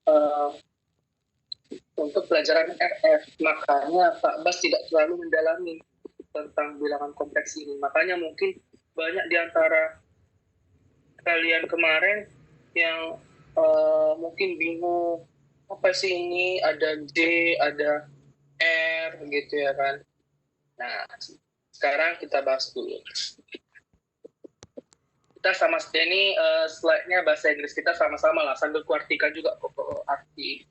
uh, untuk pelajaran RF. Makanya Pak Bas tidak terlalu mendalami tentang bilangan kompleks ini. Makanya mungkin banyak di antara kalian kemarin yang mungkin bingung, apa sih ini, ada J, ada R gitu ya kan. Nah, sekarang kita bahas dulu. Kita sama ini slide-nya bahasa Inggris kita sama-sama lah, sambil kuartikan juga arti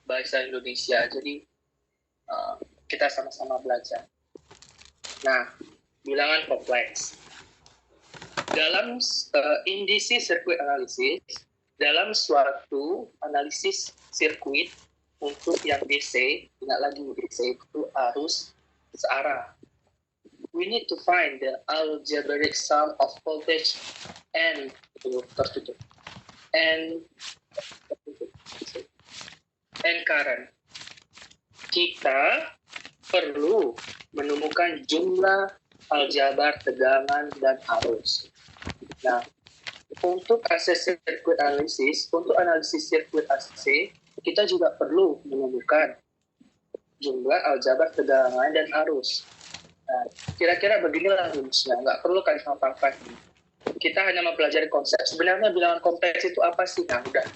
bahasa Indonesia. Jadi kita sama-sama belajar. Nah, bilangan kompleks. Dalam indisi sirkuit analisis, dalam suatu analisis sirkuit untuk yang DC, ingat lagi DC itu harus searah. We need to find the algebraic sum of voltage and current. Kita perlu menemukan jumlah aljabar tegangan dan arus. Nah, untuk sirkuit analisis, untuk analisis sirkuit AC, kita juga perlu menemukan jumlah aljabar tegangan dan arus. Nah, kira-kira beginilah rumusnya, nggak perlu kan apa-apa. Kita hanya mempelajari konsep. Sebenarnya bilangan kompleks itu apa sih? Nah, udah.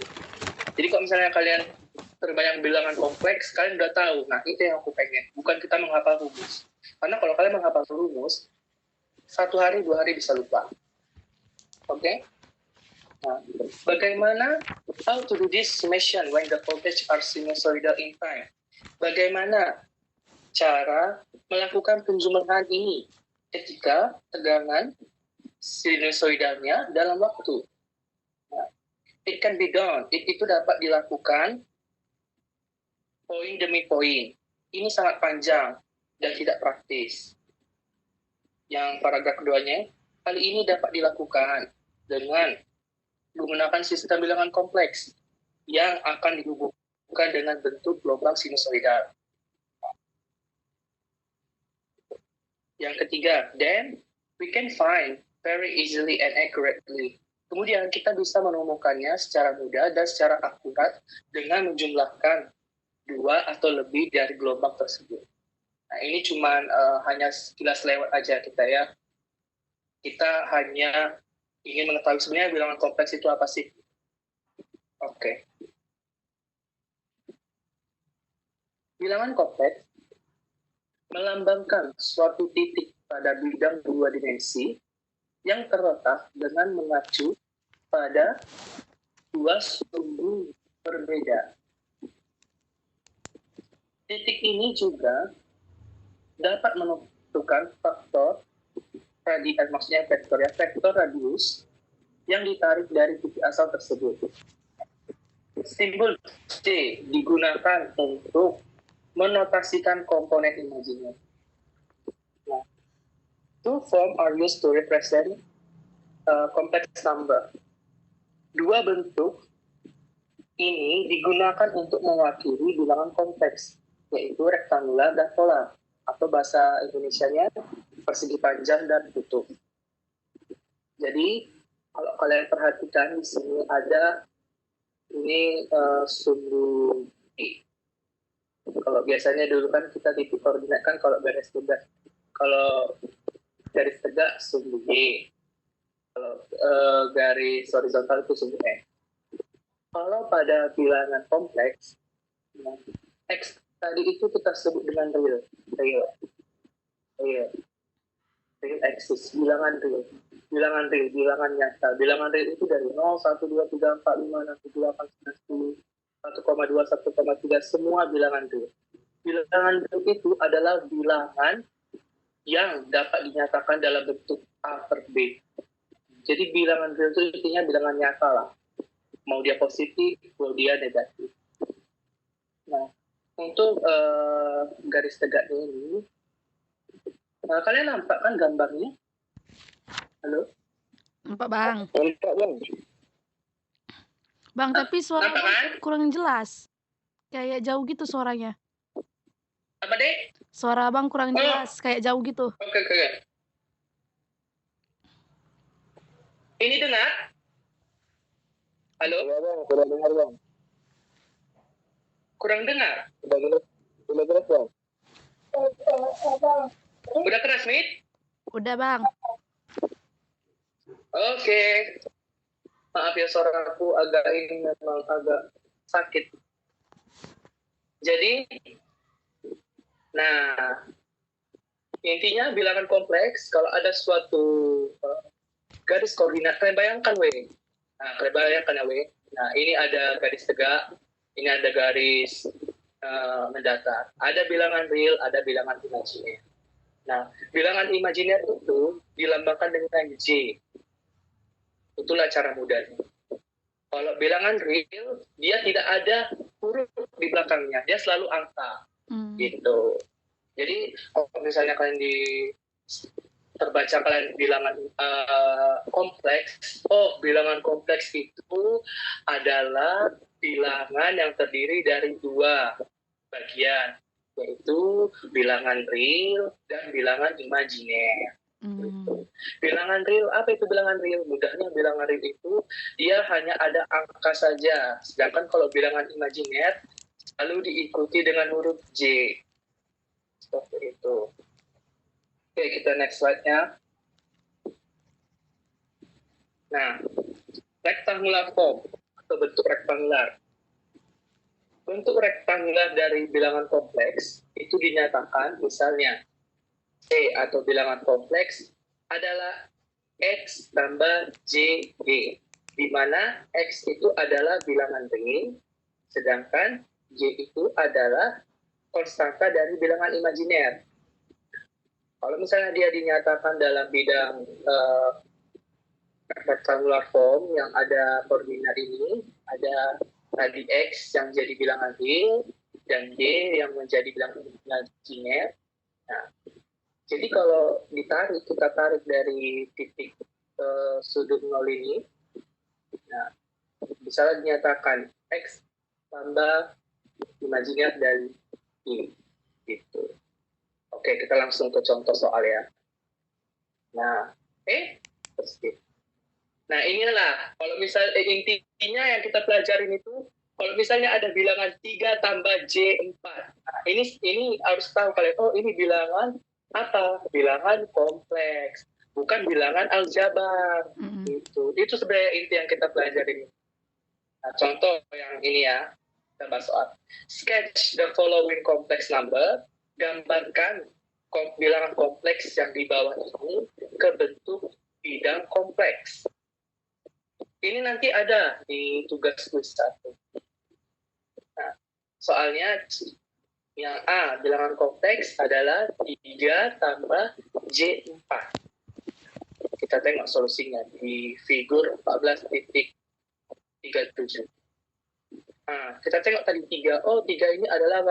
Jadi kalau misalnya kalian terbayang bilangan kompleks, kalian udah tahu. Nah, itu yang aku pengen. Bukan kita menghafal rumus. Karena kalau kalian menghafal rumus, 1 hari, 2 hari bisa lupa. Oke? Nah, bagaimana how to do this summation when the voltage are sinusoidal in time? Bagaimana cara melakukan penjumlahan ini ketika tegangan sinusoidalnya dalam waktu? Nah, it can be done. Itu dapat dilakukan poin demi poin. Ini sangat panjang dan tidak praktis. Yang paragraf keduanya, hal ini dapat dilakukan dengan menggunakan sistem bilangan kompleks yang akan dihubungkan dengan bentuk gelombang sinusoidal. Yang ketiga, then we can find very easily and accurately. Kemudian kita bisa menemukannya secara mudah dan secara akurat dengan menjumlahkan 2 atau lebih dari gelombang tersebut. Nah, ini cuma hanya sekilas lewat aja kita ya. Kita hanya ingin mengetahui sebenarnya bilangan kompleks itu apa sih. Oke. Bilangan kompleks melambangkan suatu titik pada bidang 2 dimensi yang terletak dengan mengacu pada 2 sumbu berbeda. Titik ini juga dapat menentukan faktor radius, maksudnya vektor radius yang ditarik dari titik asal tersebut. Simbol C digunakan untuk menotasikan komponen imajiner. Nah, two forms are used to represent complex number. 2 bentuk ini digunakan untuk mewakili bilangan kompleks, yaitu rektangular dan polar, atau bahasa Indonesianya persegi panjang dan tutup. Jadi, kalau kalian perhatikan di sini ada ini sumbu E. Kalau biasanya dulu kan kita titik koordinat kan kalau garis tegak, kalau garis tegak sumbu Y, kalau garis horizontal itu sumbu X. Kalau pada bilangan kompleks, X tadi itu kita sebut dengan real axis, bilangan real, bilangan nyata. Bilangan real itu dari 0, 1, 2, 3, 4, 5, 6, 7, 8, 9, 10, 1,2, 1,3, semua bilangan real. Bilangan real itu adalah bilangan yang dapat dinyatakan dalam bentuk A per B. Jadi bilangan real itu intinya bilangan nyata lah. Mau dia positif, mau dia negatif. Nah, untuk garis tegaknya ini, kalian nampak kan gambarnya? Halo? Nampak, Bang. Nampak, Bang. Bang, tapi suara kan? kurang jelas. Kayak jauh gitu suaranya. Apa, Dek? Suara Bang kurang jelas, kayak jauh gitu. Oke. Ini dengar? Halo? Ya, Bang, sudah dengar, Bang. Kurang dengar? Udah jelas bang. Udah keras, Mit? Udah bang. Oke. Maaf ya, suaraku agak ini memang agak sakit. Jadi, nah, intinya bilangan kompleks, kalau ada suatu garis koordinat, kalian bayangkan, weh. Nah, kalian bayangkan ya, weh. Nah, ini ada garis tegak, ini ada garis mendatar. Ada bilangan real, ada bilangan imajiner. Nah, bilangan imajiner itu dilambangkan dengan J. Itulah cara mudahnya. Kalau bilangan real, dia tidak ada huruf di belakangnya, dia selalu angka. Gitu. Jadi kalau misalnya kalian terbaca kalian bilangan kompleks, bilangan kompleks itu adalah bilangan yang terdiri dari dua bagian, yaitu bilangan real dan bilangan imajiner. Bilangan real, apa itu bilangan real? Mudahnya bilangan real itu dia hanya ada angka saja, sedangkan kalau bilangan imajiner selalu diikuti dengan huruf J. Seperti itu. Oke, kita next slide-nya. Nah, rectangular form atau bentuk rektangular. Bentuk rektangular dari bilangan kompleks itu dinyatakan misalnya C atau bilangan kompleks adalah X tambah JG, di mana X itu adalah bilangan real, sedangkan J itu adalah konstanta dari bilangan imajiner. Kalau misalnya dia dinyatakan dalam bidang rectangular form yang ada koordinat ini, ada tadi X yang jadi bilangan real dan Y yang menjadi bilangan imajiner. Nah, jadi kalau kita tarik dari titik sudut nol ini, nah, bisa dinyatakan X tambah imajiner dari Y. Gitu. Oke, kita langsung ke contoh soal ya. Nah, nah inilah, kalau misalnya intinya yang kita pelajarin itu, kalau misalnya ada bilangan 3 tambah J4. Nah, ini harus tahu kalian, ini bilangan apa? Bilangan kompleks, bukan bilangan aljabar. Itu sebenarnya inti yang kita pelajarin. Nah, contoh yang ini ya, kita bahas soal. Sketch the following complex number. Gambarkan bilangan kompleks yang di bawah ini ke bentuk bidang kompleks. Ini nanti ada di tugas kuis 1. Nah, soalnya yang A, bilangan kompleks adalah 3 tambah J4. Kita tengok solusinya di figur 14.37. Nah, kita tengok tadi 3. 3 ini adalah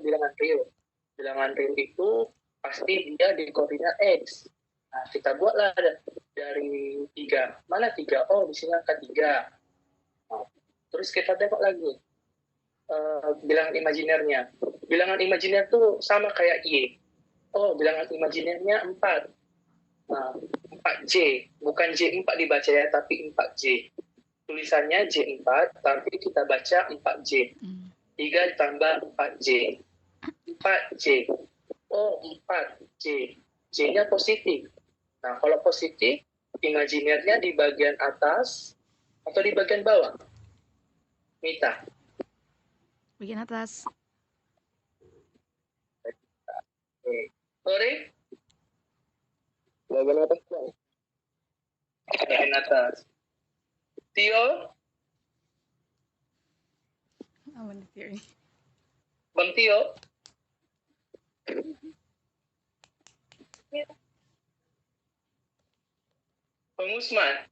bilangan real. Bilangan real itu pasti dia di koordinat X. Nah, kita buatlah dari 3. Mana 3? Di sini angka 3. Nah, terus kita tengok lagi bilangan imajinernya. Bilangan imajiner itu sama kayak Y. Bilangan imajinernya 4. Nah, 4J. Bukan J4 dibaca ya, tapi 4J. Tulisannya J4, tapi kita baca 4J. 3 tambah 4J. 4J. 4J. J-nya positif. Nah, kalau positif, imajinernya di bagian atas atau di bagian bawah? Mita. Bagian atas. Oke. Sorry? Bagian atas bang. Bagian atas. Tio? Bang Tio? Bang Usman?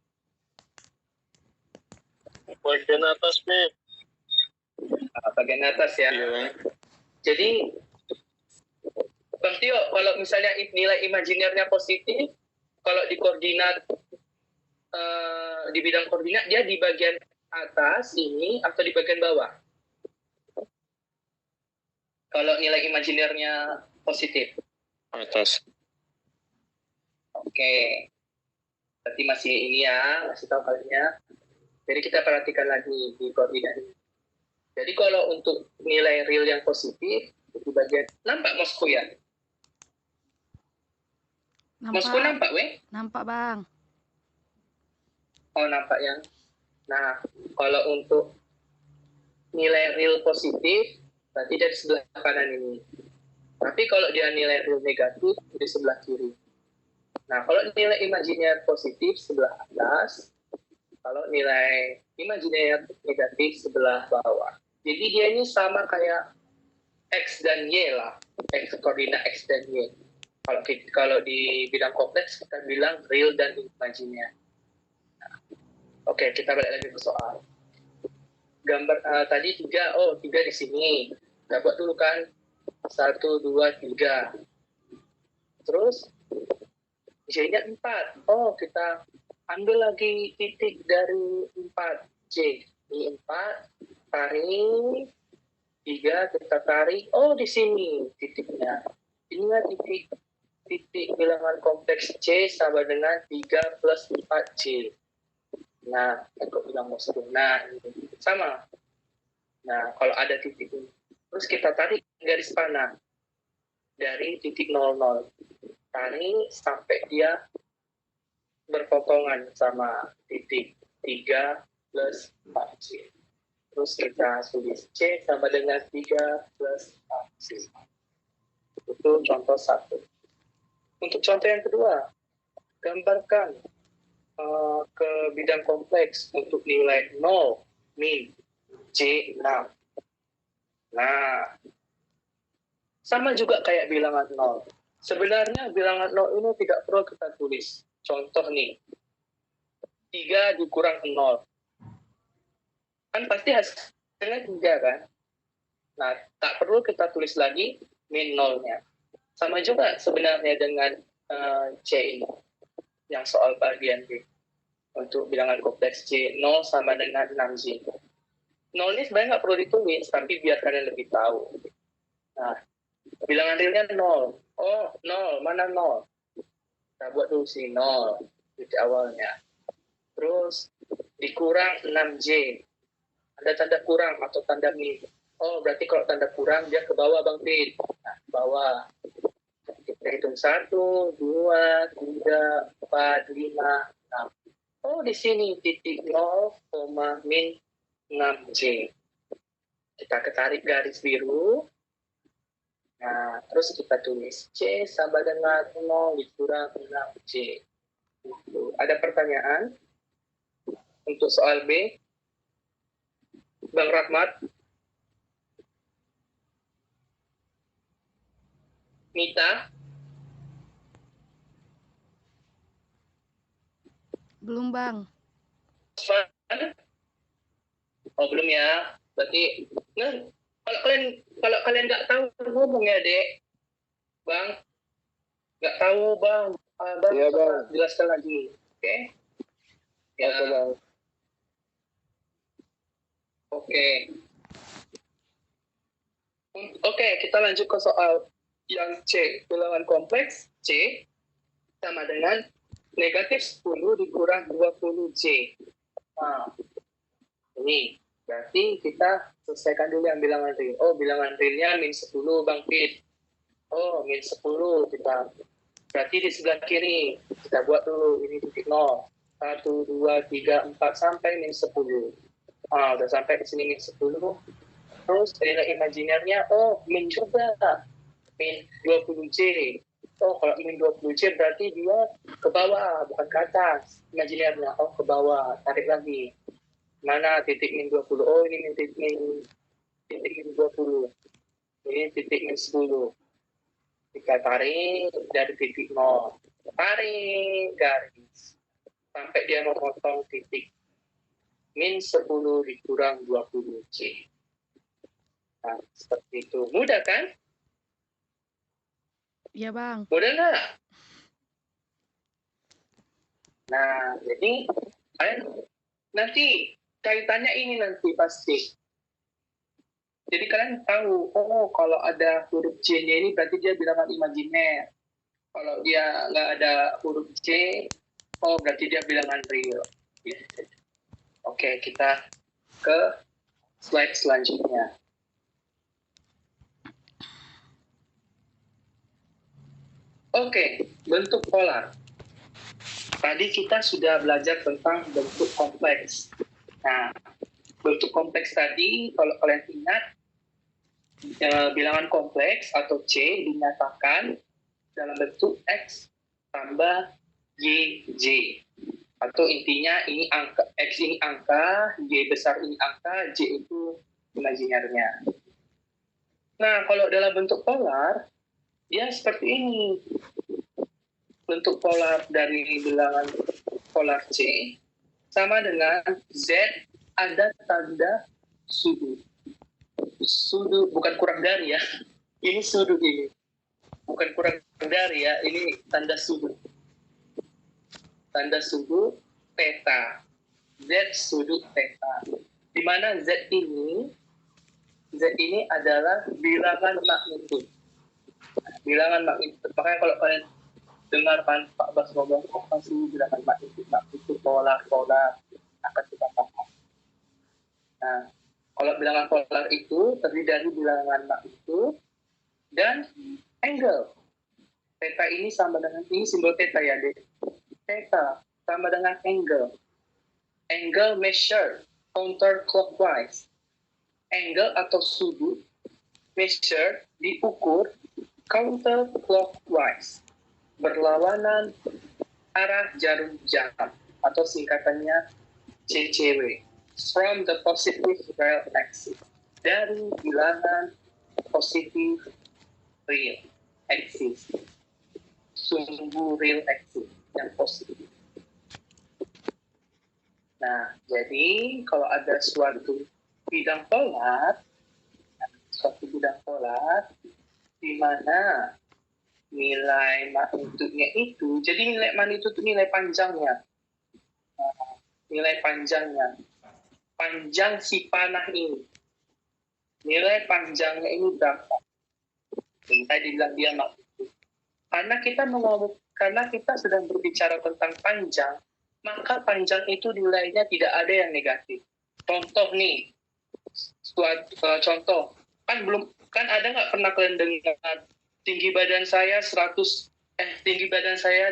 Bagian atas Mit. Bagian atas ya. Iya. Jadi, Bang Tio, kalau misalnya nilai imajinernya positif, kalau di koordinat, di bidang koordinat, dia di bagian atas ini atau di bagian bawah? Kalau nilai imajinernya positif. Atas. Oke. Berarti masih ini ya, masih tahu kalian ya. Jadi kita perhatikan lagi di koordinat ini. Jadi kalau untuk nilai real yang positif, di bagian, nampak Mosko ya? Mosko Nampak. nampak, weh? Nampak, Bang. Oh, nampak ya. Nah, kalau untuk nilai real positif, berarti dari sebelah kanan ini. Tapi kalau dia nilai real negatif, di sebelah kiri. Nah, kalau nilai imajiner positif sebelah atas, kalau nilai imajiner negatif sebelah bawah. Jadi dia ini sama kayak X dan Y lah. X, koordinat X dan Y. Kalau di bidang kompleks, kita bilang real dan imajiner. Oke, kita balik lagi ke soal. Gambar tadi 3, oh 3 di sini. Kita buat dulu kan. 1, 2, 3. Terus, J-nya 4. Oh, kita ambil lagi titik dari 4. J. Ini 4. Tarik. 3, kita tarik. Oh, di sini titiknya. Inilah titik bilangan kompleks C sama dengan 3 plus 4J. Nah, aku bilang Mosko. Nah, ini sama. Nah, kalau ada titik ini. Terus kita tarik garis panah dari titik 00. Tarik sampai dia berpotongan sama titik 3 plus 4C. Terus kita tulis C sama dengan 3 plus 4C. Itu contoh 1. Untuk contoh yang kedua, gambarkan ke bidang kompleks untuk nilai 0, min, J, 6. Nah, sama juga kayak bilangan 0. Sebenarnya bilangan 0 ini tidak perlu kita tulis. Contoh nih, 3 dikurang 0. Kan pasti hasilnya 3 kan? Nah, tak perlu kita tulis lagi min 0-nya. Sama juga sebenarnya dengan C ini, yang soal bagian B. Untuk bilangan kompleks C, 0 sama dengan 6J. 0 ini sebenarnya nggak perlu ditulis, tapi biar kalian lebih tahu. Nah, bilangan realnya 0. Oh, 0. Mana 0? Kita buat dulu sih 0 di awalnya. Terus dikurang 6J. Ada tanda kurang atau tanda min. Oh, berarti kalau tanda kurang dia ke bawah, Bang Pin. Nah, ke bawah. Kita hitung 1, 2, 3, 4, 5, 6. Oh, di sini titik 0, min 6J. Kita ketarik garis biru. Nah, terus kita tulis C sama dengan 0 dikurang 6J. Ada pertanyaan untuk soal B? Bang Rahmat? Mita? Belum, Bang. Oh, belum ya. Berarti, nah, kalau kalian nggak tahu ngomong ya, Dek. Bang, nggak tahu, Bang. Bang, Iya, Bang. jelaskan lagi. Oke? Ya. Oke, Bang. Oke. Oke, kita lanjut ke soal yang C. Bilangan kompleks C sama dengan negatif 10 dikurang 20J. Nah, ini berarti kita selesaikan dulu yang bilangan real. Oh, bilangan realnya min 10, Bang Pit. Oh, min 10 kita. Berarti di sebelah kiri. Kita buat dulu ini titik 0. 1, 2, 3, 4, sampai min 10. Ah, udah sampai di sini min 10. Terus nilai imajinernya, oh, min juga. Min 20J. Oh, kalau min 20J berarti dia ke bawah, bukan ke atas. Imajinernya, oh, ke bawah. Tarik lagi. Mana titik min 20? Oh, ini titik min 20. Ini titik min 10. Kita tarik dari titik 0. Tarik garis. Sampai dia memotong titik min 10 dikurang 20J. Nah, seperti itu. Mudah kan? Iya, Bang. Mudah nggak? Nah, jadi kalian nanti kaitannya ini nanti pasti. Jadi kalian tahu, oh kalau ada huruf J-nya ini berarti dia bilangan imajiner. Kalau dia nggak ada huruf J, oh berarti dia bilangan real. Oke, kita ke slide selanjutnya. Oke, bentuk polar. Tadi kita sudah belajar tentang bentuk kompleks. Nah, bentuk kompleks tadi, kalau kalian ingat, bilangan kompleks atau C dinyatakan dalam bentuk X tambah Y, J. Atau intinya ini angka, X ini angka, Y besar ini angka, J itu imajinernya. Nah, kalau dalam bentuk polar, ya seperti ini. Bentuk polar dari bilangan polar C sama dengan Z ada tanda sudut. Sudut bukan kurang dari ya. Ini sudut ini. Bukan kurang dari ya, ini tanda sudut. Tanda sudut theta. Z sudut theta. Di mana Z ini adalah bilangan magnitud. Bilangan magnitud. Makanya kalau kalian dengarkan Pak Bas ngomong, pasti bilangan magnitud polar akan kita paham. Nah, kalau bilangan polar itu terdiri dari bilangan magnitud dan angle. Theta ini sama dengan, ini simbol theta ya, deh. Theta sama dengan angle. Angle measure counterclockwise. Angle atau sudut measure diukur counterclockwise. Berlawanan arah jarum jam atau singkatannya CCW, from the positive real axis, dari bilangan positif real axis, sumbu real axis yang positif. Nah, jadi kalau ada suatu bidang polar di mana nilai magnitudnya itu, jadi nilai magnitud itu nilai panjangnya. Nilai panjangnya. Panjang si panah ini. Nilai panjangnya ini berapa? Tadi bilang dia magnitud. Karena kita sedang berbicara tentang panjang, maka panjang itu nilainya tidak ada yang negatif. Contoh nih, contoh, kan ada nggak pernah kalian dengar tinggi badan saya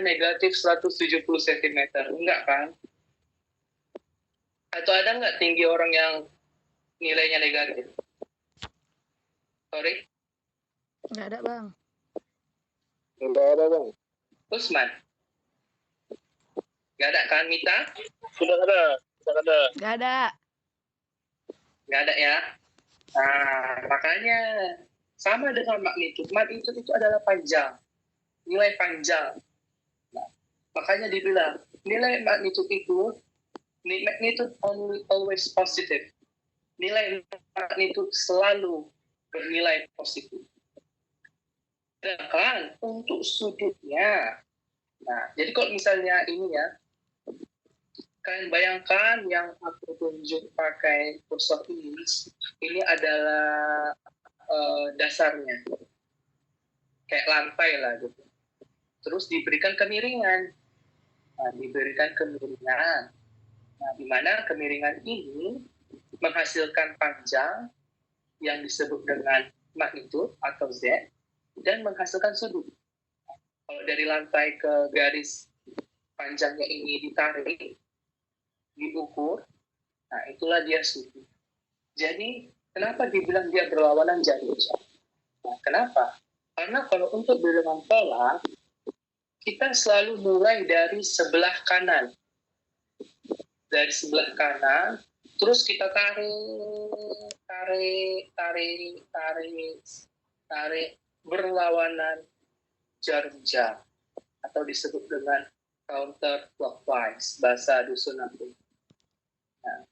negatif 170 cm. Enggak kan? Atau ada nggak tinggi orang yang nilainya negatif? Sorry? Nggak ada, Bang. Tidak ada, Bang. Usman? Nggak ada kan, Mita? Sudah ada. Nggak ada. Nggak ada ya? Nah, makanya sama dengan magnitud. Magnitud itu adalah panjang. Nilai panjang. Nah, makanya dibilang, nilai magnitud itu, magnitude always positive. Nilai magnitud selalu bernilai positif. Sedangkan untuk sudutnya, nah, jadi kalau misalnya ini ya, kalian bayangkan yang aku tunjuk pakai kursor ini adalah dasarnya, kayak lantai lah gitu. Terus diberikan kemiringan. Nah, di mana kemiringan ini menghasilkan panjang yang disebut dengan magnitud atau Z dan menghasilkan sudut. Kalau dari lantai ke garis panjangnya ini ditarik, diukur, nah itulah dia sudut. Jadi kenapa dibilang dia berlawanan jarum jam? Nah, kenapa? Karena kalau untuk bilangan polar, kita selalu mulai dari sebelah kanan. Dari sebelah kanan, terus kita tarik berlawanan jarum jam atau disebut dengan counter clockwise, bahasa dusun aku. Nah,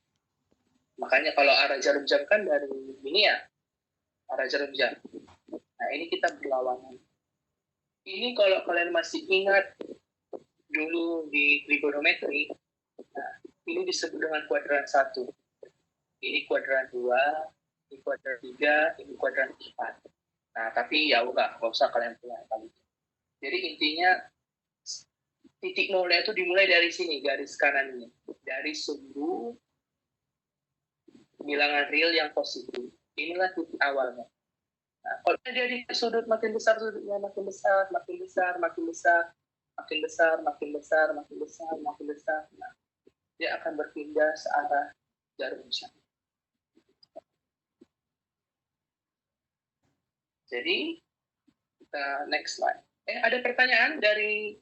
makanya kalau arah jarum jam kan dari ini ya, arah jarum jam. Nah, ini kita berlawanan. Ini kalau kalian masih ingat dulu di trigonometri, nah, ini disebut dengan kuadran 1. Ini kuadran 2, ini kuadran 3, ini kuadran 4. Nah, tapi ya nggak usah kalian punya kali. Jadi intinya titik nolnya itu dimulai dari sini, garis kanan ini. Dari sumbu bilangan real yang positif. Inilah titik awalnya. Nah, kalau dia di sudut makin besar, sudutnya makin besar, makin besar, makin besar, makin besar, makin besar, makin besar, makin besar. Nah, dia akan berpindah searah jarum jam. Jadi, kita next slide. Ada pertanyaan dari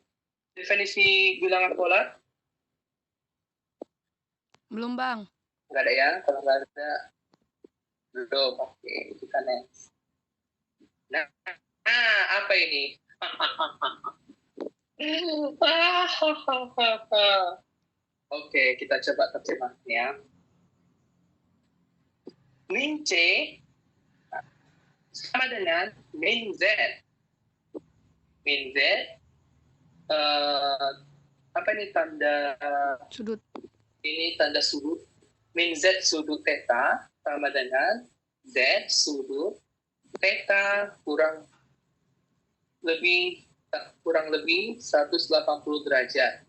definisi bilangan polar? Belum, Bang. Nggak ada ya? Kalau nggak ada, belum. Oke, kita next. Nah, apa ini? Oke, kita coba terjemahnya. Min C sama dengan min Z. Min Z, apa ini tanda Sudut. ini tanda sudut. Min Z sudut theta sama dengan Z sudut theta kurang lebih 180 derajat.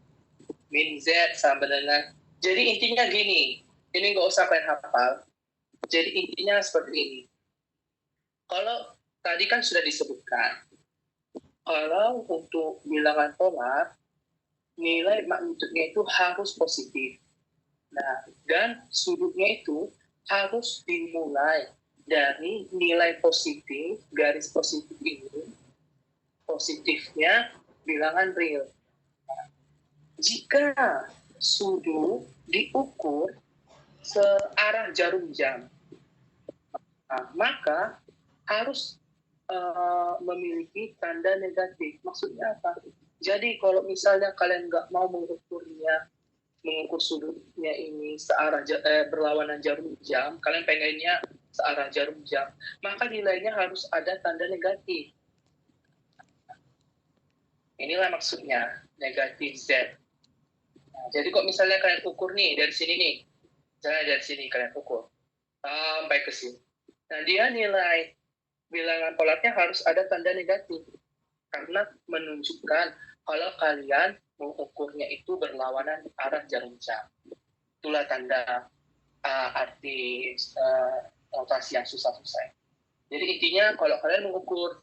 Min Z sama dengan, jadi intinya gini, ini nggak usah kalian hafal. Jadi intinya seperti ini. Kalau tadi kan sudah disebutkan, kalau untuk bilangan polar, nilai magnitudnya itu harus positif. Nah, dan sudutnya itu harus dimulai dari nilai positif, garis positif ini, positifnya bilangan real. Jika sudut diukur searah jarum jam, maka harus memiliki tanda negatif. Maksudnya apa? Jadi kalau misalnya kalian nggak mau mengukur sudutnya ini searah berlawanan jarum jam, kalian pengennya searah jarum jam, maka nilainya harus ada tanda negatif. Inilah maksudnya negatif Z. Nah, jadi kok misalnya kalian ukur nih dari sini nih, misalnya dari sini kalian ukur sampai ke sini. Nah, dia nilai bilangan polarnya harus ada tanda negatif karena menunjukkan kalau kalian mengukurnya itu berlawanan arah jarum jam. Itulah tanda arti notasi yang susah-susah. Jadi intinya kalau kalian mengukur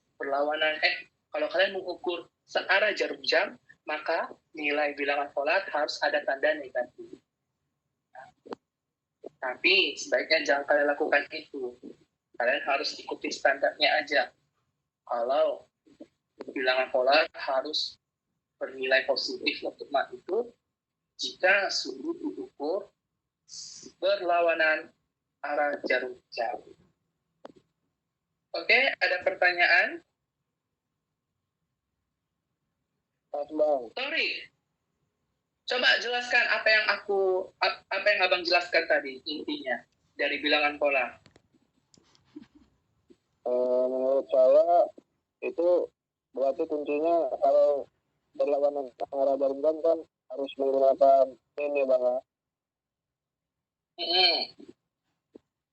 kalau kalian mengukur searah jarum jam, maka nilai bilangan polar harus ada tanda negatif. Tapi sebaiknya jangan kalian lakukan itu. Kalian harus ikuti standarnya aja. Kalau bilangan polar harus bernilai positif untuk magnitudo jika sudut diukur berlawanan arah jarum jam. Oke, ada pertanyaan? Sorry. Coba jelaskan apa yang Abang jelaskan tadi intinya dari bilangan polar. Menurut saya itu berarti kuncinya kalau berlawanan arah jarum jam kan harus menggunakan ini bang.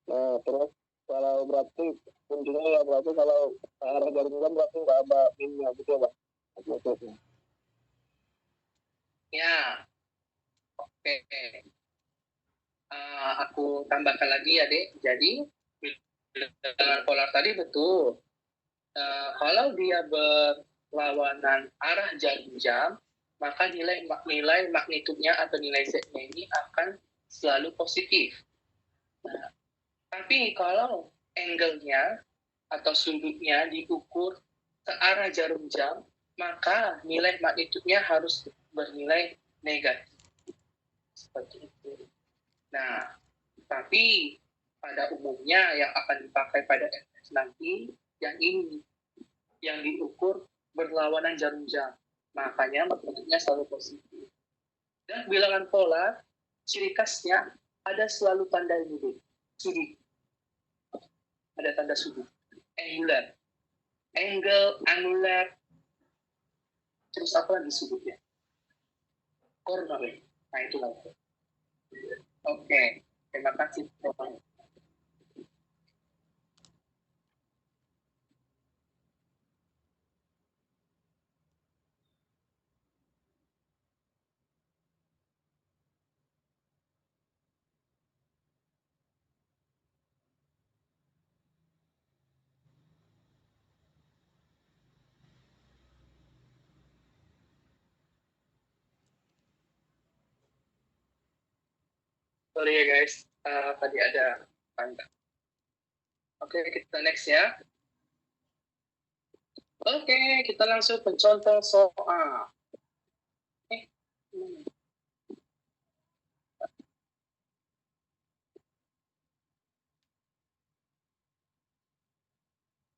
Nah terus kalau berarti kuncinya ya berarti kalau arah jarum jam berarti nggak ada minnya gitu bang. Maksudnya. Ya, oke. Aku tambahkan lagi ya, Dek. Jadi, bilangan polar tadi betul. Kalau dia berlawanan arah jarum jam, maka nilai magnitudnya atau nilai Z-nya ini akan selalu positif. Nah, tapi kalau angle-nya atau sudutnya diukur searah jarum jam, maka nilai magnitudnya harus bernilai negatif. Seperti itu. Nah, tapi pada umumnya yang akan dipakai pada FS nanti yang ini, yang diukur berlawanan jarum jam. Makanya magnitudnya selalu positif. Dan bilangan polar, ciri khasnya ada selalu tanda ini, sudut. Ada tanda sudut. Angular. Angular. Terus apa lagi sudutnya? Corner. Nah, itulah. Oke, terima kasih. Sorry ya guys, tadi ada tanda. Oke, kita next ya. Oke, kita langsung ke contoh soal. Hmm.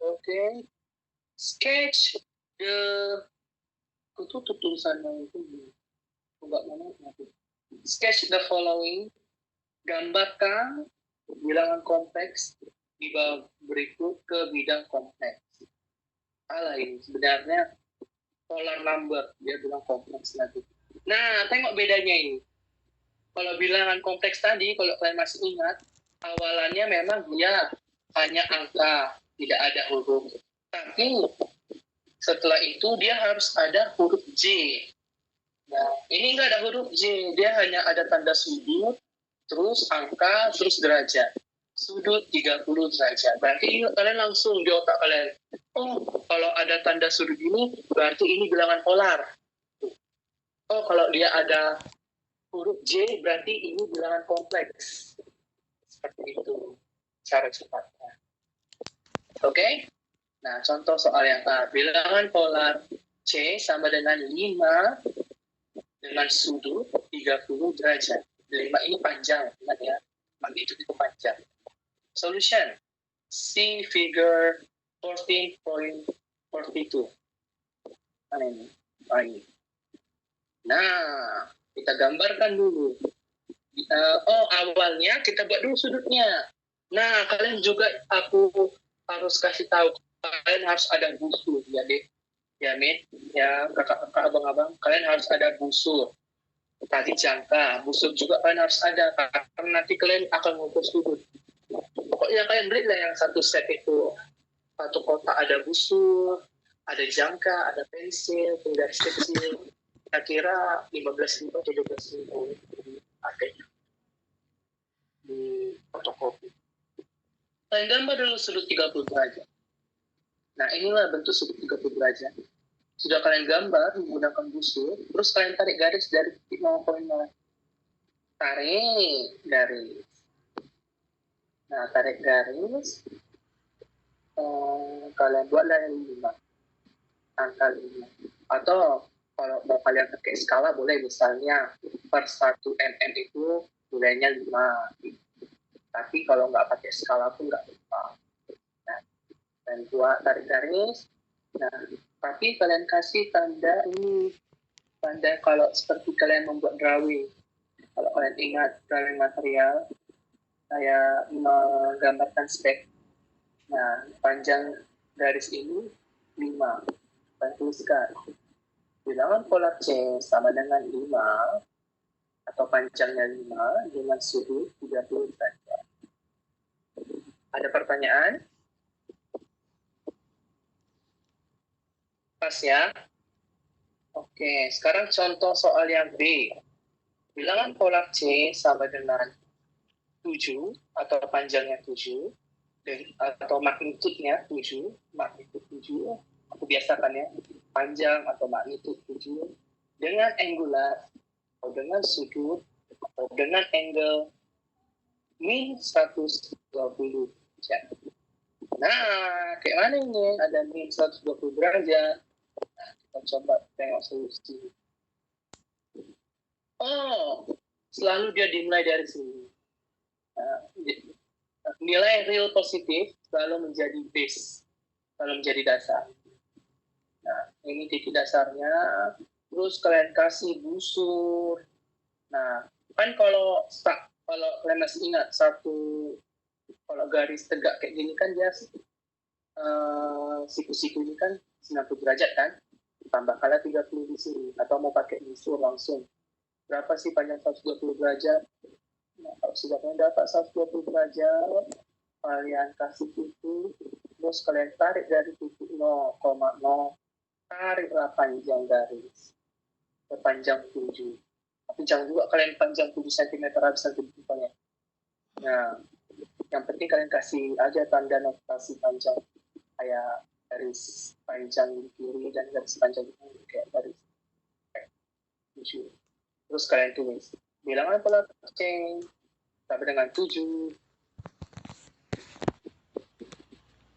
Oke, sketch the tutup tulisannya itu enggak mana. Sketch the following. Gambarkan bilangan kompleks di bawah berikut ke bidang kompleks. Lain sebenarnya polar number, dia bilang kompleks nanti. Nah, tengok bedanya ini. Kalau bilangan kompleks tadi, kalau kalian masih ingat, awalannya memang dia hanya angka, tidak ada huruf. Tapi setelah itu dia harus ada huruf J. Nah, ini nggak ada huruf J, dia hanya ada tanda sudut, terus angka, terus derajat. Sudut 30 derajat. Berarti ini kalian langsung di otak kalian. Oh, kalau ada tanda sudut ini, berarti ini bilangan polar. Oh, kalau dia ada huruf J, berarti ini bilangan kompleks. Seperti itu cara cepatnya. Oke? Nah, contoh soal yang A. Bilangan polar C sama dengan 5 dengan sudut 30 derajat. 5 ini panjang, ingat ya. Magnitude itu panjang. Solution. See figure 14.42. Mana ini? Ini. Nah, kita gambarkan dulu. Awalnya kita buat dulu sudutnya. Nah, kalian juga aku harus kasih tahu, kalian harus ada busur, ya deh. Ya, Mit, ya kakak-kakak, abang-abang, kalian harus ada busur. Tadi jangka, busur juga kalian harus ada, karena nanti kalian akan mengukur sudut. Pokoknya kalian berilah yang satu set itu. Satu kotak ada busur, ada jangka, ada pensil, penggaris kecil. Kira-kira 15.000 atau 12.000 ada di fotokopi. Kalian gambar dulu sudut 30 derajat. Nah, inilah bentuk sudut 30 derajat. Sudah kalian gambar menggunakan busur, terus kalian tarik garis dari titik 0,0. Tarik garis. Nah, tarik garis. Kalian buatlah yang 5. Angka 5. Atau kalau mau kalian pakai skala, boleh misalnya per 1 mm itu nilainya 5. Tapi kalau nggak pakai skala pun nggak apa. Nah, dan buat tarik garis. Nah, tapi kalian kasih tanda ini. Tanda kalau seperti kalian membuat drawing. Kalau kalian ingat drawing material, saya menggambarkan spek. Nah, panjang garis ini 5. Saya tuliskan. Bilangan polar C sama dengan 5 atau panjangnya 5 dengan sudut 30 derajat. Ada pertanyaan? Pas ya? Oke, sekarang contoh soal yang B. Bilangan polar C sama dengan 7 atau panjangnya 7 atau magnitudenya 7, magnitude 7, aku biasakan ya, panjang atau magnitude 7 dengan angular atau dengan sudut atau dengan angle min 120 derajat. Nah, kayak mana ini? Ada min 120 derajat. Nah, kita coba tengok solusi. Oh, selalu dia dimulai dari sini. Nah, nilai real positif selalu menjadi base, selalu menjadi dasar. Nah, ini titik dasarnya. Terus kalian kasih busur. Nah, kan kalau kalian masih ingat kalau garis tegak kayak gini kan dia siku-siku ini kan 90 derajat kan, tambahkanlah 30 di sini, atau mau pakai busur langsung. Berapa sih panjang 120 derajat? Nah, kalau sudah kalian dapat 120 derajat, kalian kasih titik, terus kalian tarik dari titik 0,0, tariklah panjang garis sepanjang 7. Tapi jangan juga kalian panjang 7 cm habis nanti bentuknya. Nah, yang penting kalian kasih aja tanda notasi panjang, kayak garis panjang di kiri dan garis panjang di kiri, kayak garis 7. Terus kalian tulis bilangan polar C Sama dengan 7.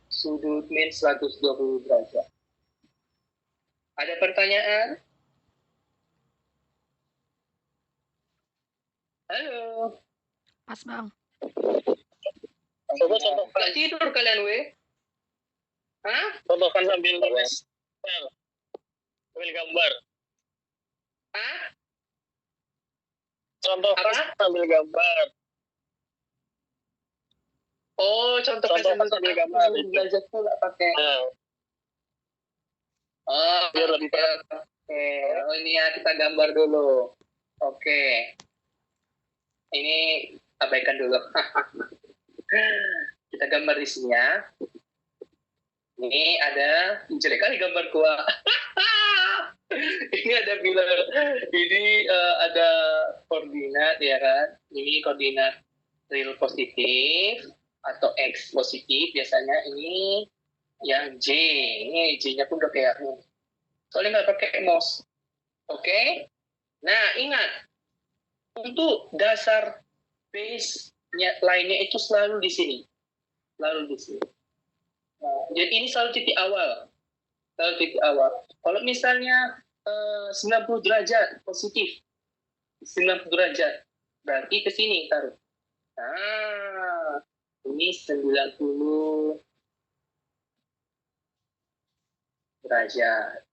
Sudut min 120 derajat. Ada pertanyaan? Halo. Pas, Bang. Coba contohkan. Nggak tidur kalian, weh? Hah? Contohkan sambil nulis. Sambil gambar. Hah? Contohkan Apa? sambil gambar. Oh, contohkan Contohkan sambil gambar itu. belajar pula pakai. Nah, Oh, biar lebih oke. Oh, ini ya, kita gambar dulu. Oke. Ini abaikan dulu. Kita gambar di sini ya. Ini ada, jelek kali gambar gua. Ini ada bilang, ini ada koordinat ya kan. Ini koordinat real positif atau X positif biasanya. Ini yang J. Ini J-nya pun udah kayak soalnya nggak pakai mouse. Oke. Nah, ingat. Untuk dasar base-nya lainnya itu selalu di sini. Selalu di sini. Nah, jadi ini selalu titik awal. Selalu titik awal. Kalau misalnya 90 derajat positif. 90 derajat. Berarti ke sini taruh. Nah, ini 90 derajat.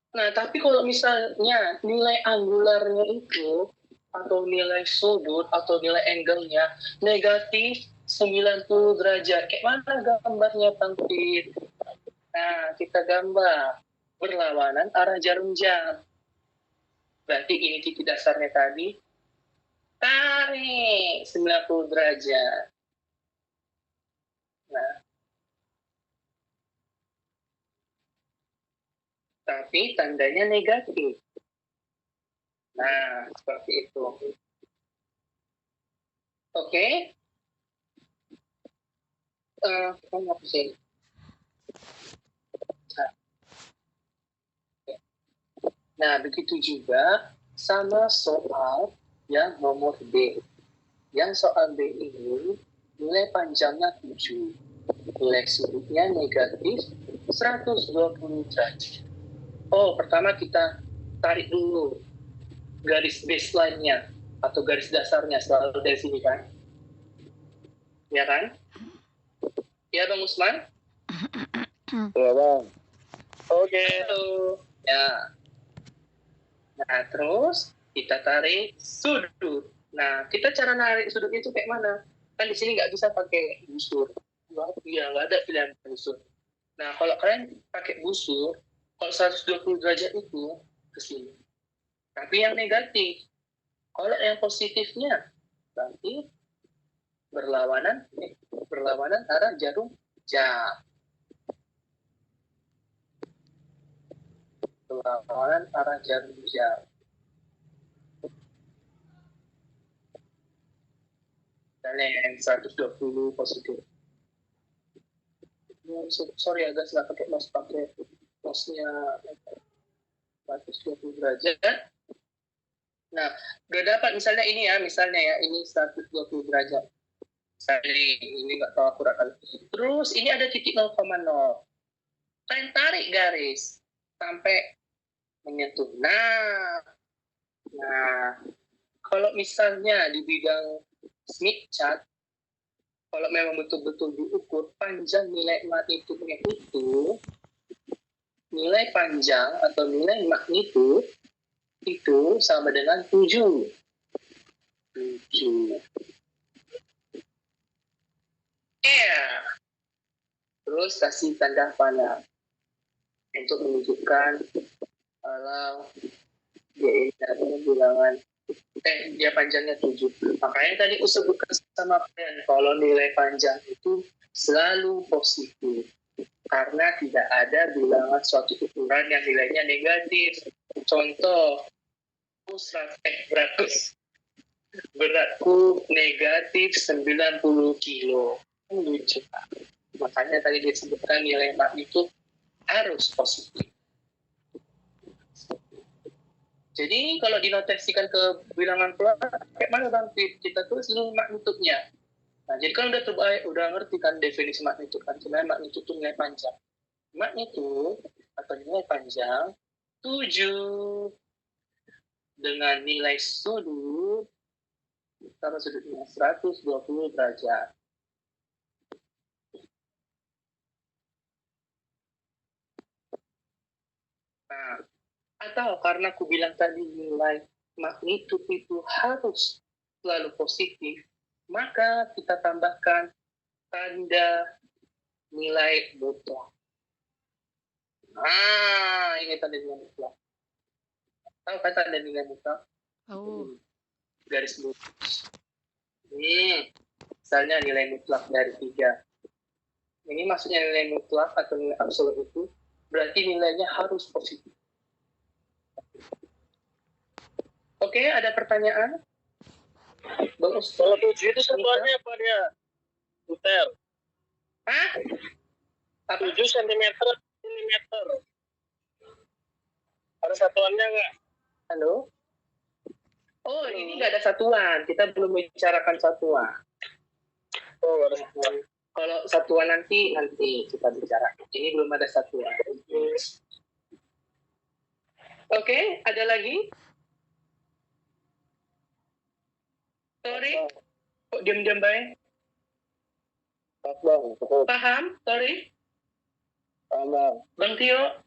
Nah, tapi kalau misalnya nilai angularnya itu atau nilai sudut atau nilai angle-nya negatif 90 derajat. Kayak mana gambarnya, Bang Fit? Nah, kita gambar berlawanan arah jarum jam. Berarti ini titik dasarnya tadi. Tarik 90 derajat. Nah, tapi tandanya negatif. Nah, seperti itu. Oke. Kita mau ke sini. Nah, begitu juga sama soal yang nomor B. Yang soal B ini nilai panjangnya 7. Nilai sudutnya negatif 120 derajat. Oh, pertama kita tarik dulu garis baseline-nya atau garis dasarnya selalu dari sini kan? Ya kan? Ya, Bang Usman? ya bang. Oke. Halo. Ya. Nah, terus kita tarik sudut. Nah, kita cara narik sudut itu kayak mana? Kan di sini nggak bisa pakai busur. Ya, nggak ada pilihan busur. Nah, kalau kalian pakai busur, kalau 120 derajat itu ke sini. Tapi yang negatif. Kalau yang positifnya, berarti berlawanan arah jarum jam. Berlawanan arah jarum jam. Dan yang 120 positif. Sorry agak salah pakai mouse-nya 120 derajat. Nah, udah dapat misalnya ini ya, ini 120 derajat. Ini nggak tahu akurat kali. Terus ini ada titik 0,0. Kalian tarik garis sampai menyentuh. Nah, kalau misalnya di bidang Smith chart, kalau memang betul-betul diukur panjang nilai magnitudenya itu, nilai panjang atau nilai magnitud itu sama dengan 7. 7. Ya. Terus kasih tanda panah untuk menunjukkan kalau dia ini adalah bilangan dia panjangnya 7. Makanya tadi aku sebutkan sama kalian kalau nilai panjang itu selalu positif karena tidak ada bilangan suatu ukuran yang nilainya negatif. Contoh, beratku negatif 90 kilo. Lucu. Makanya tadi disebutkan nilai magnitud harus positif. Jadi kalau dinotasikan ke bilangan pelan, kayak mana bang? Kita tulis dulu magnitudnya. Nah, jadi kan udah ngerti kan definisi magnitud kan? Sebenarnya magnitud itu nilai panjang. Magnitud atau nilai panjang 7 dengan nilai sudut, taruh sudutnya 120 derajat. Nah, atau karena aku bilang tadi nilai magnitud itu harus selalu positif, maka kita tambahkan tanda nilai mutlak. Nah, ini tanda nilai mutlak. Tahu kan tanda nilai mutlak? Tahu. Garis lurus. Misalnya nilai mutlak dari 3. Ini maksudnya nilai mutlak atau nilai absolut itu berarti nilainya harus positif. Oke, ada pertanyaan? Bagus. Kalau 7 itu satuannya apa dia? Meter. Hah? Apa? 7 cm, milimeter. Ada satuannya nggak? Halo? Oh, ini nggak ada satuan. Kita belum bicarakan satuan. Oh, ada satuan. Kalau satuan nanti kita bicara. Ini belum ada satuan. Oke, ada lagi? Sorry, kok diam-diam baik? Bang, cukup. Paham? Sorry, Bang. Bang Tio?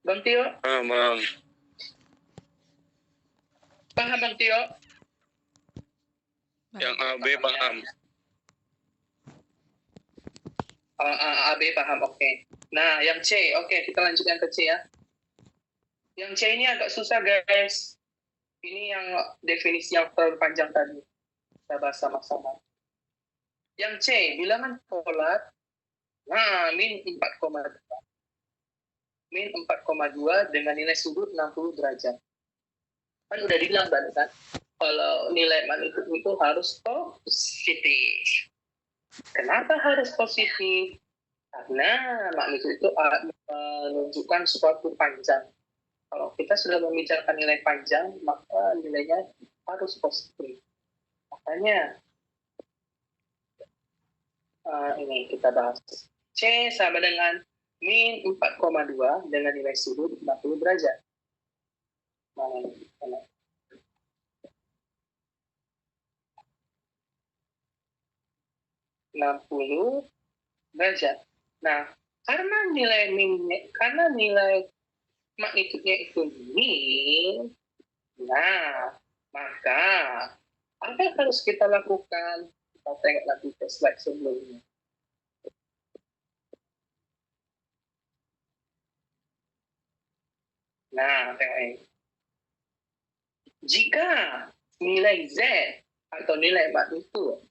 Bang Tio? Bang. Paham Bang Tio? Yang AB paham. AB paham, oke. Nah, yang C, oke, kita lanjutkan ke C ya. Yang C ini agak susah guys. Ini yang definisi yang terlalu panjang tadi. Kita bahas sama-sama. Yang C, bilangan polar. Nah, min 4,2. Min 4,2 dengan nilai sudut 60 derajat. Kan udah dibilang tadi kan, kalau nilai magnitud itu harus positif. Kenapa harus positif? Karena magnitud itu menunjukkan suatu panjang. Kalau kita sudah membicarakan nilai panjang, maka nilainya harus positif. Makanya ini kita bahas. C sama dengan min 4,2 dengan nilai sudut 60 derajat. Mana? 60 derajat. Nah, karena nilai magnitudnya itu min, nah, maka apa yang harus kita lakukan? Kita tengok lagi ke slide sebelumnya. Nah, tengok ini. Jika nilai Z atau nilai magnitud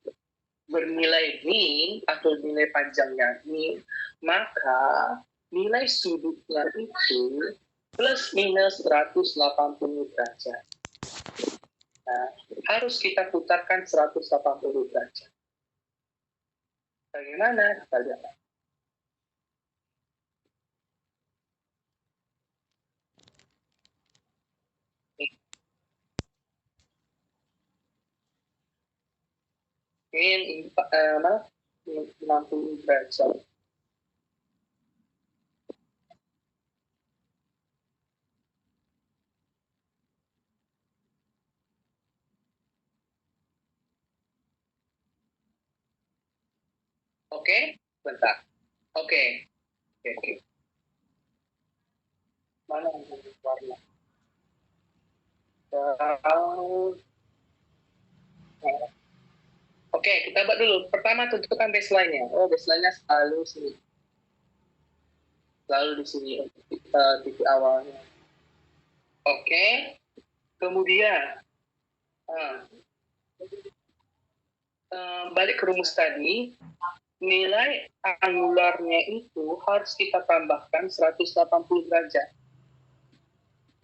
bernilai min atau nilai panjangnya min, maka nilai sudutnya itu plus minus 180 derajat. Nah, harus kita putarkan 180 derajat. Bagaimana? Kita lihat. Min 60 derajat. Oke, bentar. Oke. Mana yang warna? Oke, kita buat dulu. Pertama tentukan baseline-nya. Oh, baseline-nya selalu sini. Selalu di sini titik awalnya. Oke. Kemudian balik ke rumus tadi, nilai angularnya itu harus kita tambahkan 180 derajat.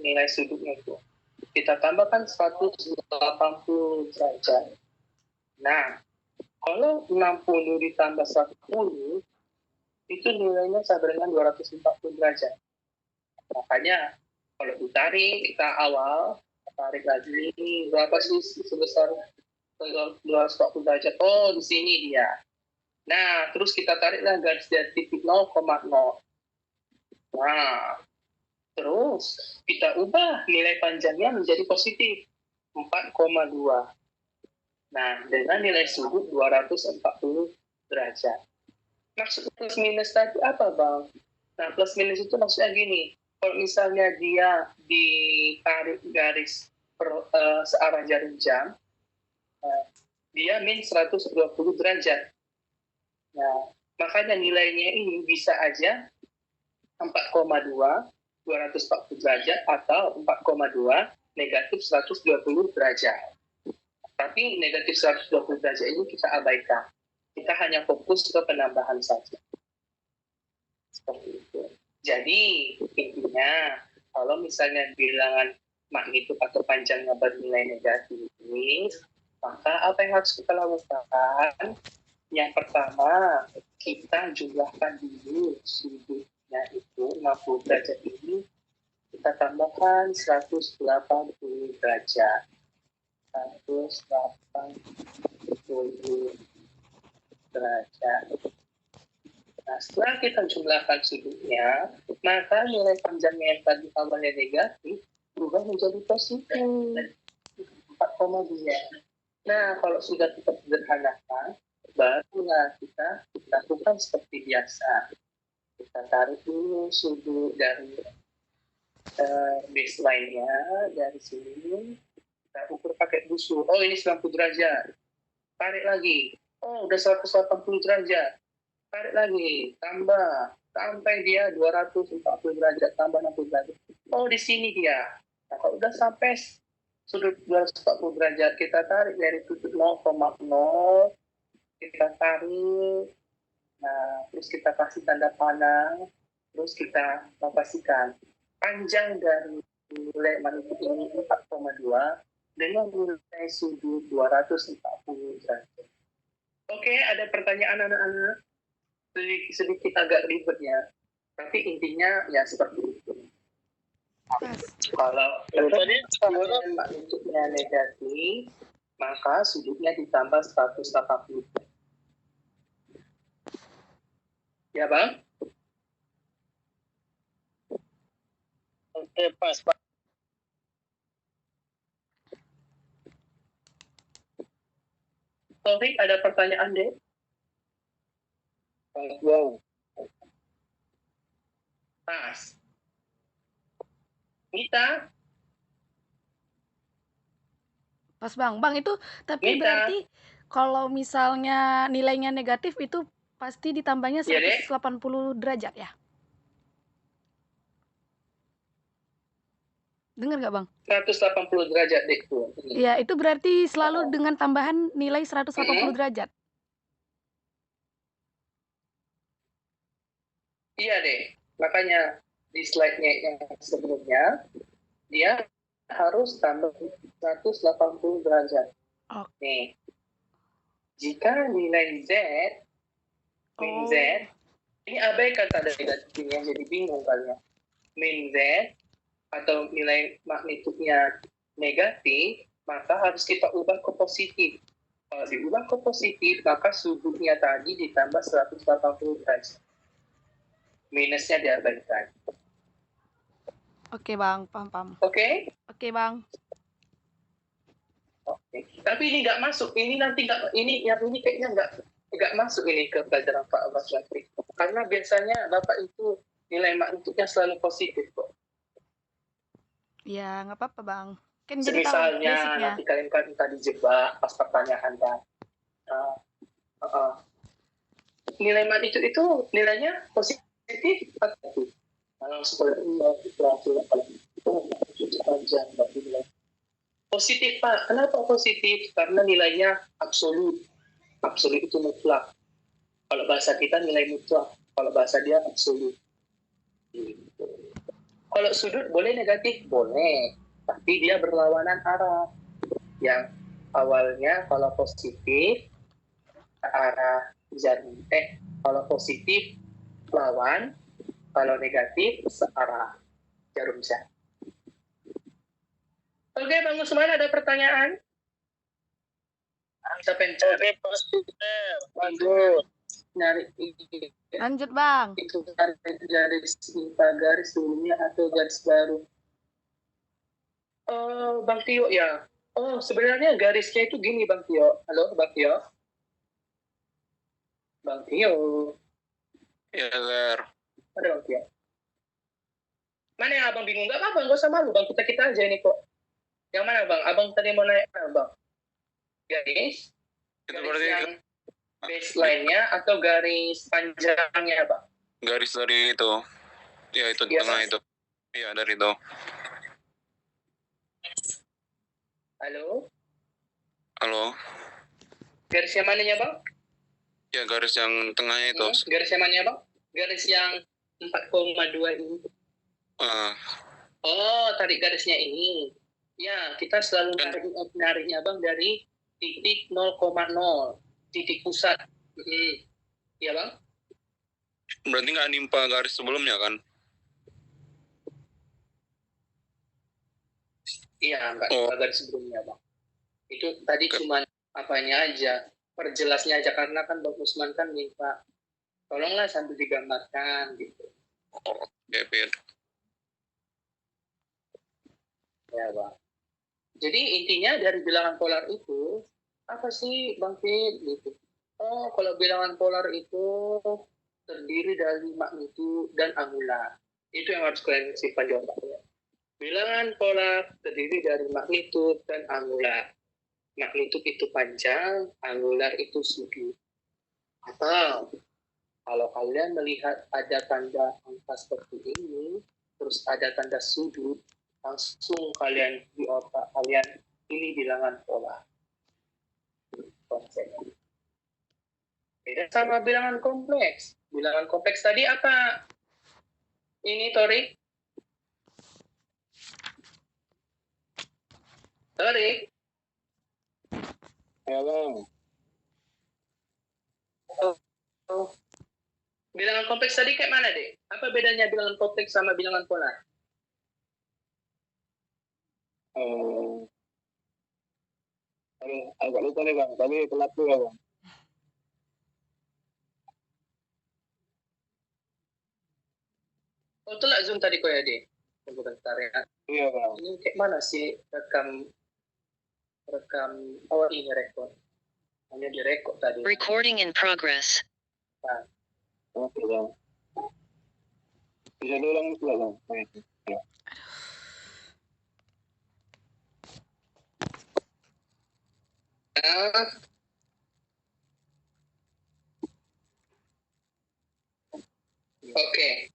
Nilai sudutnya itu. Kita tambahkan 180 derajat. Nah, kalau 60 ditambah 10, itu nilainya sama dengan 240 derajat. Makanya Kalau ditarik, kita awal, tarik lagi, berapa sih sebesar 240 derajat? Oh, di sini dia. Nah, terus kita tariklah garis dari titik 0,0. Nah, terus kita ubah nilai panjangnya menjadi positif, 4,2. Nah, dengan nilai sudut 240 derajat. Maksud plus minus tadi apa, Bang? Nah, plus minus itu maksudnya gini, kalau misalnya dia ditarik garis searah jarum jam, dia min 120 derajat. Nah, makanya nilainya ini bisa aja 4,2, 240 derajat, atau 4,2 negatif 120 derajat. Tapi negatif 120 derajat ini kita abaikan. Kita hanya fokus ke penambahan saja. Seperti itu. Jadi, intinya, kalau misalnya bilangan magnitud atau panjangnya bernilai negatif, maka apa yang harus kita lakukan? Yang pertama, kita jumlahkan dulu sudutnya itu 60 derajat ini, kita tambahkan 180 derajat. 180 derajat. Nah, setelah kita jumlahkan sudutnya, maka nilai panjangnya yang tadi awalnya negatif berubah menjadi positif, 4,2. Nah, kalau sudah kita sederhanakan, barulah kita lakukan seperti biasa. Kita tarik dulu sudut dari baseline-nya, dari sini. Kita ukur pakai busur. Oh, ini 90 derajat. Tarik lagi. Oh, udah 180 derajat. Tarik lagi. Tambah. Sampai dia 240 derajat. Tambah 60 derajat. Oh, di sini dia. Nah, kalau udah sampai sudut 240 derajat, kita tarik dari titik 0,0. Kita tarik. Nah, terus kita kasih tanda panah. Terus kita pastikan panjang dari nilai magnitud ini 4,2 dengan nilai sudut 240 derajat. Oke, ada pertanyaan anak-anak? Sedikit agak ribet ya, tapi intinya ya seperti itu. Kalau magnitudnya negatif, maka sudutnya ditambah 180. Ya, Bang? Oke, pas, Pak. Taufik, ada pertanyaan, Dek? Pas, Bang. Pas. Mita? Pas Bang. Bang itu tapi Mita? berarti kalau misalnya nilainya negatif itu pasti ditambahnya Iya, Dek. 180 derajat ya? Dengar nggak Bang? 180 derajat, Dek. Iya, itu berarti selalu dengan tambahan nilai 180 derajat. Iya, Dek. Makanya di slide-nya yang sebelumnya, dia harus tambah 180 derajat. Oke. Nih, jika nilai Z, min Z, ini abaikan tanda negatifnya, jadi bingung kalian. Min Z, atau nilai magnitudnya negatif, maka harus kita ubah ke positif. Kalau diubah ke positif, maka sudutnya tadi ditambah 180 derajat. Minusnya diabaikan. Oke Bang, paham. Oke? Oke Bang. Oke. Tapi ini nggak masuk. Ini nanti nggak. Ini kayaknya nggak masuk ini ke pelajaran Pak Abbas Lantri. Karena biasanya Bapak itu nilai magnitudnya selalu positif kok. Ya nggak apa-apa Bang. Kan jadi tahu Misalnya basicnya. nanti kalian kan tadi jebak pas pertanyaan kan. Nilai magnitud itu nilainya positif atau negatif? Kalau seperti itu positif Pak. Kenapa positif? Karena nilainya absolut. Absolut itu mutlak. Kalau bahasa kita nilai mutlak. Kalau bahasa dia absolut. Kalau sudut boleh negatif? Boleh. Tapi dia berlawanan arah. Yang awalnya kalau positif ke arah jarum. Kalau positif lawan. Kalau negatif searah jarum jam. Oke, Bang Usman, ada pertanyaan? Siapa yang cari? Lanjut. Nyari Lanjut, Bang. itu garis sebelumnya atau garis baru? Oh, Bang Tio ya. Oh, sebenarnya garisnya itu gini, Bang Tio. Halo, Bang Tio. Bang Tio. Ya, Zer. Ada Bang Tio. Mana yang Abang bingung? Gak apa-apa, gak usah malu, Bang. Kita aja ini kok. Yang mana, Bang? Abang tadi mau nanya apa, Bang? Garis? Itu Garis berarti yang baseline-nya atau garis panjangnya, Bang? garis dari itu. Ya, itu di Iya, tengah Bang. itu. Iya, dari itu. Halo? Halo. Garis yang mananya, Bang? Ya, garis yang tengahnya itu. Garis yang mananya, Bang? Garis yang 4,2 ini. Oh, tarik garisnya ini. Ya, kita selalu nariknya, Bang, dari titik 0,0. Titik pusat. Iya, Bang? Berarti nggak nimpa garis sebelumnya, kan? Iya, nggak garis sebelumnya, Bang. Itu tadi cuman apanya aja, perjelasnya aja, karena kan Bang Usman kan minta tolonglah sambil digambarkan gitu. Oke, Pit. Ya, Bang. Jadi intinya dari bilangan polar itu apa sih, Bang Fit? Gitu. Oh, kalau bilangan polar itu terdiri dari magnitudo dan angular. Itu yang harus kalian simpan jawabannya. Bilangan polar terdiri dari magnitudo dan angular. Magnitudo itu panjang, angular itu sudut. Atau kalau kalian melihat ada tanda angka seperti ini, terus ada tanda sudut, langsung kalian di otak kalian ini bilangan polar. Konsepnya. Beda sama bilangan kompleks. Bilangan kompleks tadi apa? Ini Torik? Torik? Ya, Bang. Oh. Bilangan kompleks tadi kayak mana, Dek? Apa bedanya bilangan kompleks sama bilangan polar? Agak lupa nih, Bang. Tapi telat juga, Bang. Oh, itu lah Zoom tadi kok ya, Dek? Tunggu bentar ya. Iya, Bang. Ini kayak mana sih rekam oh ini rekod. Hanya direkod tadi. Recording in progress. Oke, Bang. Bisa diulang juga, Bang. Ya. Oke.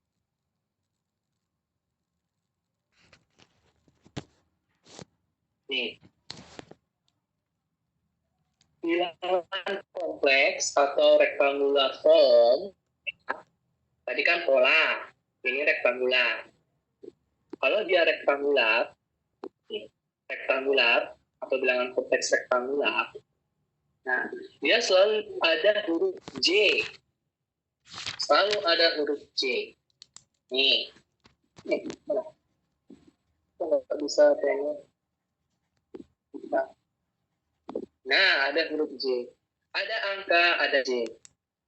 Nih. Bilangan kompleks atau rectangular form, tadi kan pola, ini rektangular. Kalau dia rektangular atau bilangan kompleks rektangular, nah dia selalu ada huruf J. Selalu ada huruf J. Nih mana? Kok nggak bisa kayaknya. Nah, ada huruf J. Ada angka, ada J.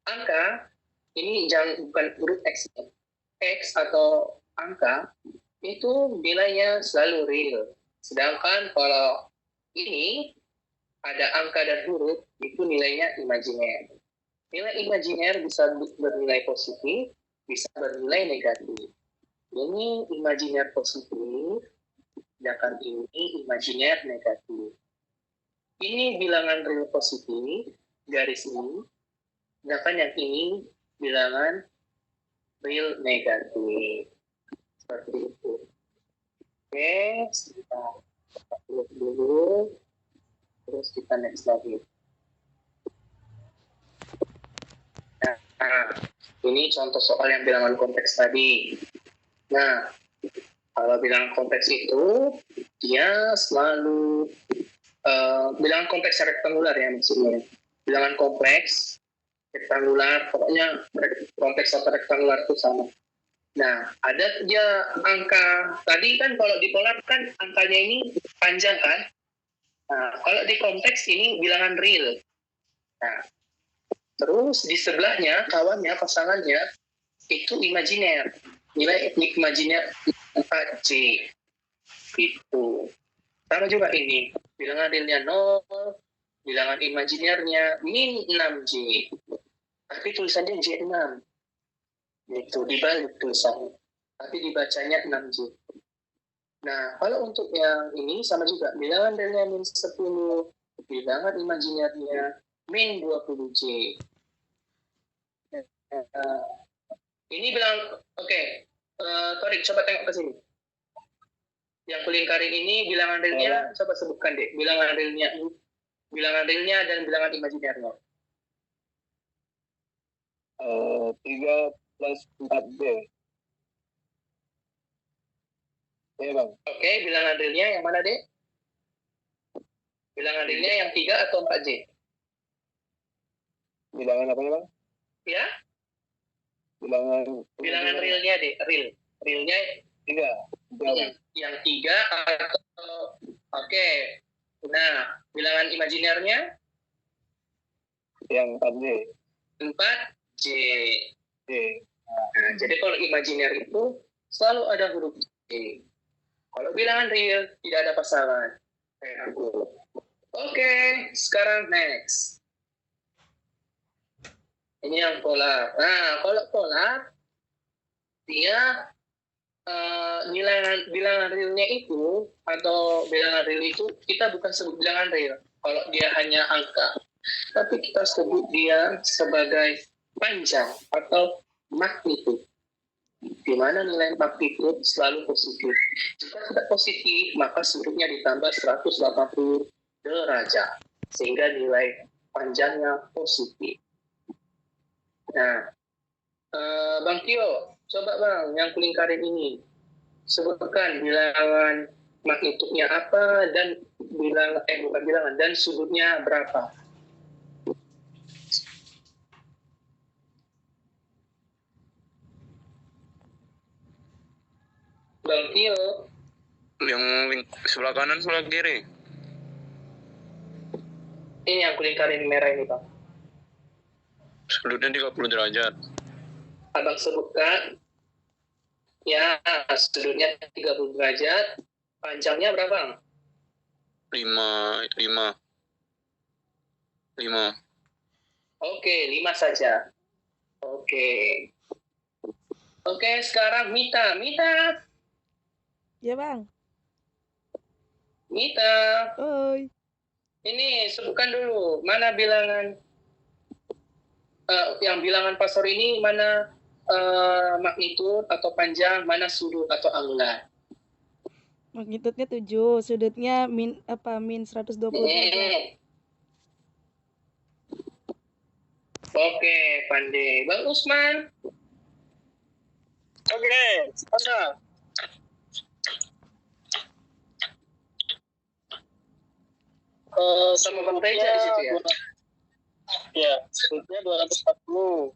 Angka, ini bukan huruf X. X atau angka, itu nilainya selalu real. Sedangkan kalau ini, ada angka dan huruf, itu nilainya imajiner. Nilai imajiner bisa bernilai positif, bisa bernilai negatif. Ini imajiner positif, sedangkan ini imajiner negatif. Ini bilangan real positif, garis ini, sedangkan yang ini bilangan real negatif. Seperti itu. Oke, kita lihat dulu, terus kita next lagi. Nah, ini contoh soal yang bilangan kompleks tadi. Nah, kalau bilangan kompleks itu, dia selalu bilangan kompleks rektangular ya maksudnya. Bilangan kompleks rektangular, pokoknya kompleks atau rektangular itu sama. Nah, ada dia angka, tadi kan kalau di polar kan angkanya ini panjang kan? Nah, kalau di konteks ini bilangan real. Nah, terus di sebelahnya kawannya, pasangannya, itu imajiner. Nilai imajiner 4J. Gitu. Sama juga ini, bilangan realnya 0, bilangan imajinernya min 6J. Tapi tulisannya J6. Gitu, dibalik tulisannya. Tapi dibacanya 6J. Nah, kalau untuk yang ini sama juga, bilangan realnya min 10, bilangan imajinernya min 20J. Ini bilang, oke, Torik, coba tengok ke sini. Yang kulingkarin ini bilangan realnya, coba sebutkan deh, bilangan realnya dan bilangan imajinernya. 3 plus 4B. Ya bang. Oke, bilangan realnya yang mana deh? Bilangan realnya yang 3 atau 4J? Bilangan apa ya bang? Ya? Bilangan realnya deh, realnya 3. yang 3 atau oke. Nah, bilangan imajinernya Yang 4B. 4J. J. Nah, jadi kalau imajiner itu selalu ada huruf J. Kalau bilangan real tidak ada pasangan. Kayak aku. Oke, sekarang next. Ini yang polar. Nah, kalau polar dia bilangan realnya itu atau bilangan real itu kita bukan sebut bilangan real kalau dia hanya angka, tapi kita sebut dia sebagai panjang atau magnitude, di mana nilai magnitude selalu positif. Jika tidak positif, maka sudutnya ditambah 180 derajat sehingga nilai panjangnya positif. Nah, Bang Tio, coba Bang, yang kulingkarin ini sebutkan bilangan magnitudenya apa dan bukan bilangan, dan sudutnya berapa. Bang Tio. Yang sebelah kanan, sebelah kiri. Ini yang kulingkarin merah ini Bang. Sudutnya 30 derajat. Abang sebutkan. Ya, sudutnya 30 derajat. Panjangnya berapa Bang? 5. Oke, 5 saja. Oke, sekarang Mita. Ya bang. Mita. Oi. Ini sebutkan dulu, mana bilangan, yang bilangan Pasor ini mana magnitude atau panjang, mana sudut atau angular. Magnitudenya 7, sudutnya min 120 derajat. Oke, pandai. Bang Usman. Oke, sama. Sama Bang Teja di situ ya? Ya, sudutnya 240.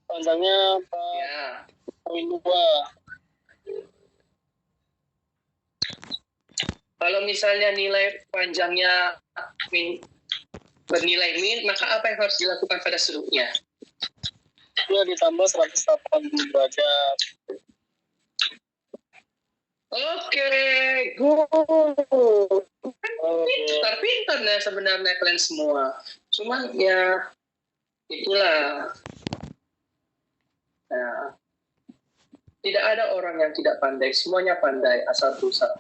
Panjangnya Ya. 4,2. Kalau misalnya nilai panjangnya bernilai min, maka apa yang harus dilakukan pada sudutnya? Dia ditambah 180 derajat. Oke, good. Pintar ya sebenarnya kalian semua. Cuman ya itulah. Nah, tidak ada orang yang tidak pandai. Semuanya pandai asal berusaha.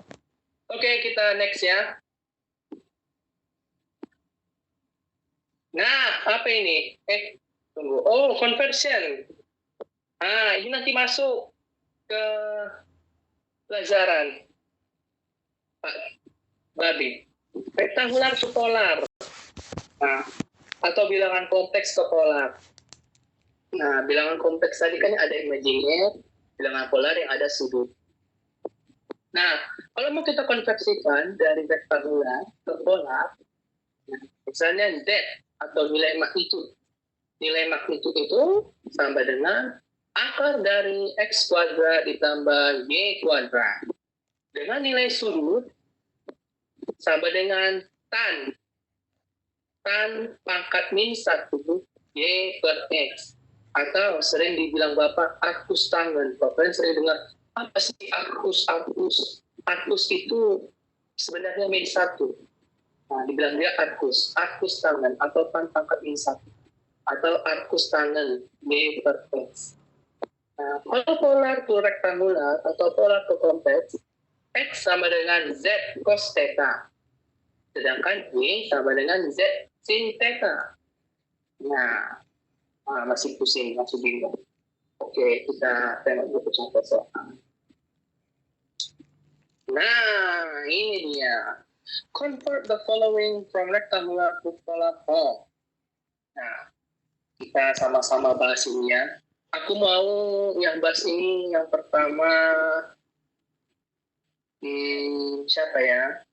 Oke, kita next ya. Nah, apa ini? Tunggu. Oh, conversion. Ini nanti masuk ke pelajaran Pak Babi. Rektangular ke polar. Nah, atau bilangan konteks ke polar. Nah, bilangan konteks tadi kan ada imajiner, bilangan polar yang ada sudut. Nah, kalau mau kita konversikan dari rektangular ke polar, misalnya Z atau nilai magnitude. Nilai magnitude itu sama dengan akar dari X kuadrat ditambah Y kuadrat dengan nilai sudut sama dengan tan pangkat min 1 Y per X. Atau sering dibilang Bapak arcus tangen. Bapak sering dengar, apa sih arcus? Arcus itu sebenarnya min 1. Nah, dibilang dia arcus tangen atau tan pangkat min 1. Atau arcus tangen Y per X. Nah, kalau polar to rektangular atau polar to kompleks, X sama dengan Z cos theta. Sedangkan Y sama dengan Z sin theta. Nah, masih pusing, masih bingung. Oke, kita tengok dulu contoh soal. Nah, ini dia. Convert the following from rectangular to polar form. Nah, kita sama-sama bahas ini ya. Aku mau yang bahas ini yang pertama siapa ya?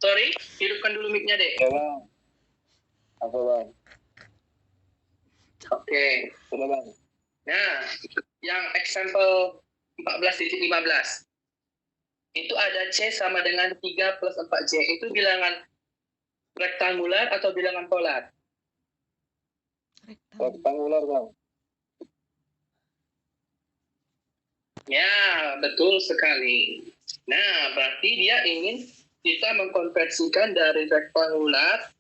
Tori, hidupkan dulu mic-nya deh. Ya bang. Apa bang? Oke. Sudah bang. Nah, yang example 14.15. Itu ada C sama dengan 3 plus 4C. Itu bilangan rektangular atau bilangan polar? Rektangular bang. Ya, betul sekali. Nah, berarti dia ingin kita mengkonversikan dari rektangular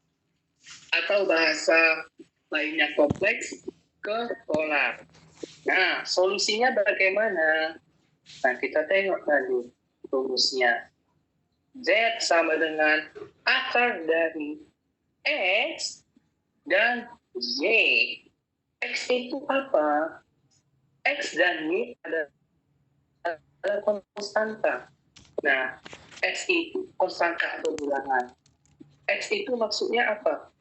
atau bahasa lainnya kompleks ke polar. Nah, solusinya bagaimana? Nah, kita tengok tadi rumusnya. Z sama dengan akar dari X dan Y. X itu apa? X dan Y adalah konstanta. Nah, X itu konstanta atau bilangan. X itu maksudnya apa?